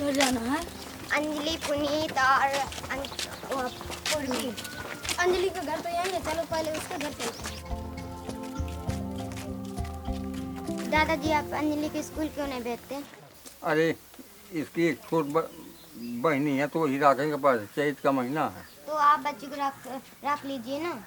में जाना है? अंजलि, पुनीत और पूर्वी। अंजलि का घर तो यहीं है, चलो पहले उसके घर चलते हैं। दादाजी, आप अंजलि के स्कूल क्यों नहीं भेजते? अरे इसकी एक छोट बहनी है तो वही राखेंगे, पास चैत का महीना है तो आप बच्ची को रख लीजिए ना।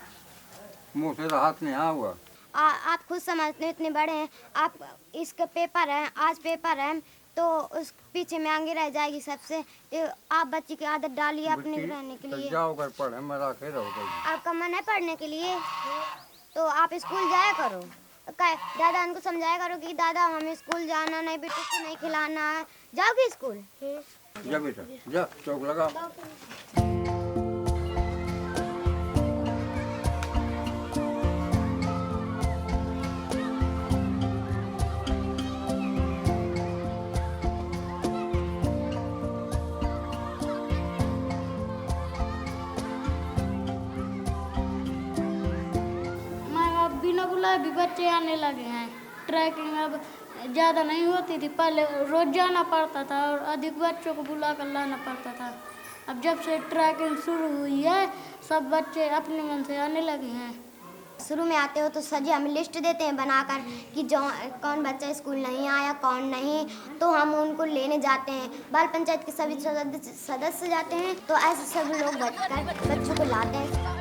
मुँह से राहत नहीं हुआ। आप खुद समझते इतने बड़े हैं आप। इसका पेपर है, आज पेपर है तो उस पीछे में आगे रह जाएगी सबसे। तो आप बच्ची की आदत डालिए अपने रहने के लिए। जाओ कर पढ़े, मैं रखे रहो। आपका मन है पढ़ने के लिए तो आप स्कूल जाया करो। दादा उनको समझाया करो कि दादा हमें स्कूल जाना नहीं, बेटे को नहीं खिलाना है। जाओगे स्कूल? जा बेटा जा, चौक लगा। बिना बुलाए भी बच्चे आने लगे हैं। ट्रैकिंग अब ज़्यादा नहीं होती थी, पहले रोज जाना पड़ता था और अधिक बच्चों को बुला कर लाना पड़ता था। अब जब से ट्रैकिंग शुरू हुई है सब बच्चे अपने मन से आने लगे हैं। शुरू में आते हो तो सर जी हमें लिस्ट देते हैं बनाकर कि जो कौन बच्चा स्कूल नहीं आया कौन नहीं, तो हम उनको लेने जाते हैं। बाल पंचायत के सभी सदस्य जाते हैं, तो ऐसे सब लोग बच्चों को लाते हैं।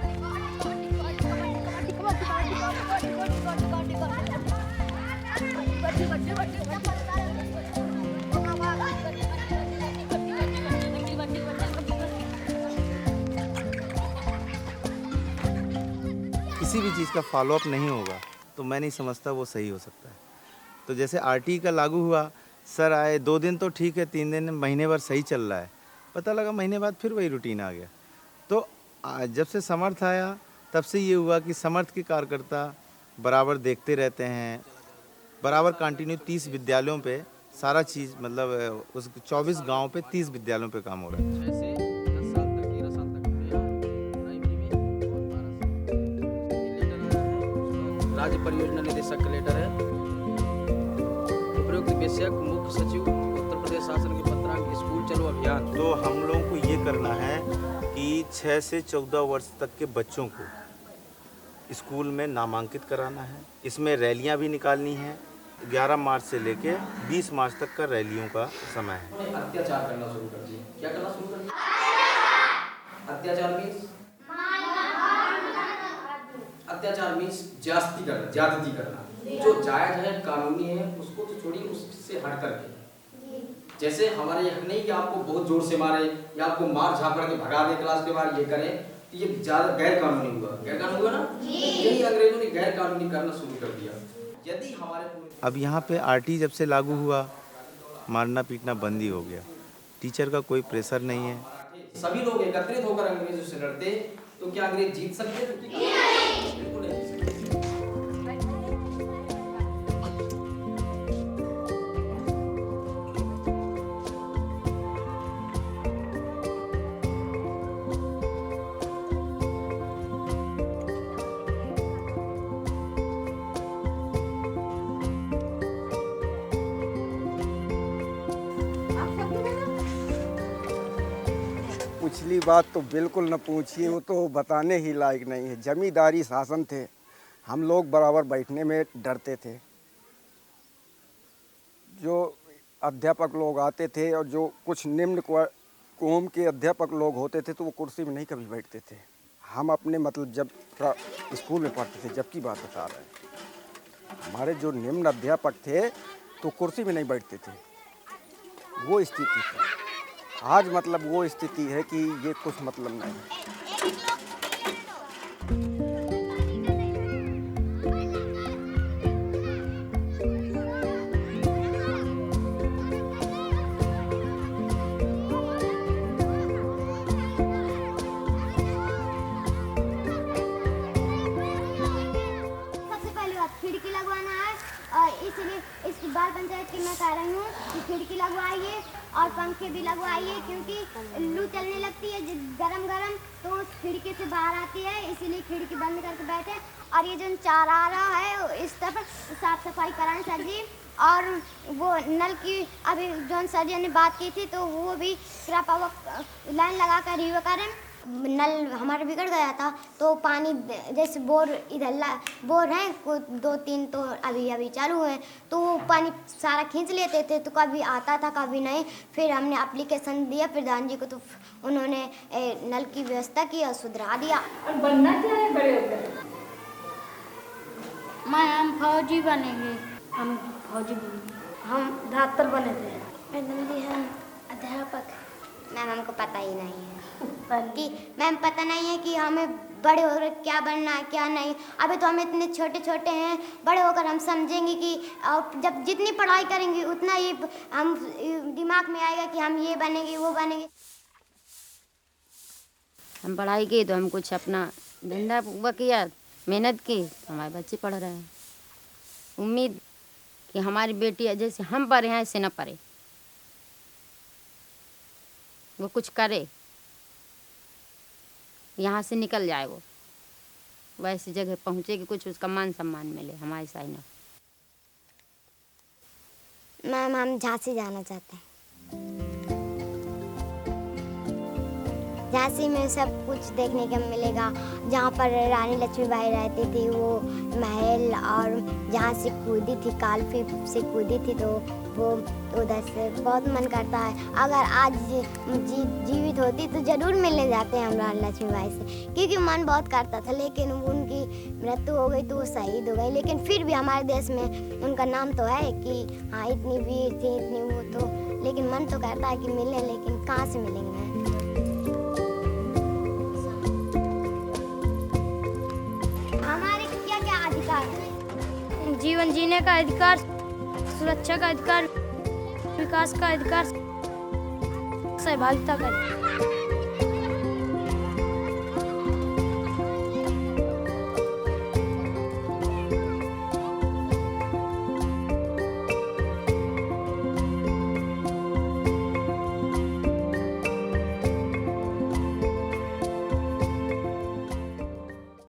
किसी भी चीज़ का फॉलोअप नहीं होगा तो मैं नहीं समझता वो सही हो सकता है। तो जैसे आरटी का लागू हुआ, सर आए 2 दिन तो ठीक है, 3 दिन महीने भर सही चल रहा है, पता लगा महीने बाद फिर वही रूटीन आ गया। तो जब से समर्थ आया तब से ये हुआ कि समर्थ के कार्यकर्ता बराबर देखते रहते हैं, बराबर कंटिन्यू 30 विद्यालयों पे सारा चीज़, मतलब उस 24 गाँव पे 30 विद्यालयों पे काम हो रहा है। राज्य परियोजना निदेशक कलेक्टर है, उपयुक्त बेशक मुख्य सचिव उत्तर प्रदेश शासन के पत्रांक स्कूल चलो अभियान। तो हम लोगों को ये करना है कि 6 से 14 वर्ष तक के बच्चों को स्कूल में नामांकित कराना है। इसमें रैलियां भी निकालनी है। 11 मार्च से लेके 20 मार्च तक का रैलियों का समय है। अत्याचार करना शुरू कर दिया। क्या करना शुरू कर दिया? अत्याचार मीन्स ज्यादती करना। जो जायज है, कानूनी है, उसको तो छोड़िए, उससे हट करके। जैसे हमारे यहाँ नहीं कि आपको बहुत जोर से मारे या आपको मार झापड़ के भगा दे क्लास के बाहर, ये करें तो ये ज्यादा गैर कानूनी हुआ। गैर कानूनी हुआ ना, यही अंग्रेजों ने गैर कानूनी करना शुरू कर दिया। यदि हमारे अब यहाँ पे आरटी जब से लागू हुआ, मारना पीटना बंद ही हो गया। टीचर का कोई प्रेशर नहीं है। सभी लोग एकत्रित होकर अंग्रेजों से लड़ते तो क्या अंग्रेज जीत सकते थे? बिल्कुल नहीं जीत सकते। पिछली बात तो बिल्कुल न पूछिए, वो तो बताने ही लायक नहीं है। जमींदारी शासन थे, हम लोग बराबर बैठने में डरते थे। जो अध्यापक लोग आते थे और जो कुछ निम्न कौम के अध्यापक लोग होते थे तो वो कुर्सी में नहीं कभी बैठते थे। हम अपने मतलब जब स्कूल में पढ़ते थे, जब की बात बता रहे हैं, हमारे जो निम्न अध्यापक थे तो कुर्सी में नहीं बैठते थे। वो स्थिति थी। आज मतलब वो स्थिति है कि ये कुछ मतलब नहीं है। खिड़की लगवाना है और इसलिए इस बाल पंचायत की मैं कह रही हूँ कि खिड़की लगवाइए और पंखे भी लगवाइए, क्योंकि लू चलने लगती है गरम गरम तो उस खिड़की से बाहर आती है, इसीलिए खिड़की बंद करके बैठे। और ये जो चारा आ रहा है इस तरफ साफ सफाई कराएं सर जी। और वो नल की अभी जौन सर्जन ने बात की थी तो वो भी कृपा लाइन लगा कर ही वो करें। नल हमारा बिगड़ गया था तो पानी जैसे बोर इधर बोर हैं कुछ 2-3 तो अभी चालू हैं तो वो पानी सारा खींच लेते थे तो कभी आता था कभी नहीं। फिर हमने एप्लीकेशन दिया प्रधान जी को तो उन्होंने नल की व्यवस्था की और सुधरा दिया। और बनना क्या है बड़े होकर? हम फौजी बनेंगे। हम फौजी बने, हम डॉक्टर बने थे। मैडम जी हम अध्यापक। मैम हमको पता ही नहीं है पर कि मैम पता नहीं है कि हमें बड़े होकर क्या बनना है क्या नहीं। अभी तो हम इतने छोटे छोटे हैं, बड़े होकर हम समझेंगे कि और जब जितनी पढ़ाई करेंगे उतना ही हम दिमाग में आएगा कि हम ये बनेंगे वो बनेंगे। हम पढ़ाई की तो हम कुछ अपना धंधा वो किया, मेहनत की तो हमारे बच्चे पढ़ रहे हैं। उम्मीद कि हमारी बेटी जैसे हम पढ़े हैं ऐसे न पढ़े, वो कुछ करे, यहाँ से निकल जाए, वो वैसी जगह पहुँचे कि कुछ उसका मान सम्मान मिले, हमारे साथ ना। मैम हम झांसी जाना चाहते हैं। झांसी में सब कुछ देखने को मिलेगा, जहाँ पर रानी लक्ष्मीबाई रहती थी वो महल, और जहाँ से कूदी थी कालफी से कूदी थी तो वो उधर से बहुत मन करता है। अगर आज जीवित होती तो ज़रूर मिलने जाते हैं हम रानी लक्ष्मीबाई से, क्योंकि मन बहुत करता था। लेकिन उनकी मृत्यु हो गई तो वो शहीद हो गई, लेकिन फिर भी हमारे देश में उनका नाम तो है कि हाँ इतनी वीर थी इतनी वो तो, लेकिन मन तो करता है कि मिले, लेकिन कहाँ से मिलेंगे। हमारे क्या क्या अधिकार हैं? जीवन जीने का अधिकार, सुरक्षा का अधिकार, विकास का अधिकार, सहभागिता का अधिकार।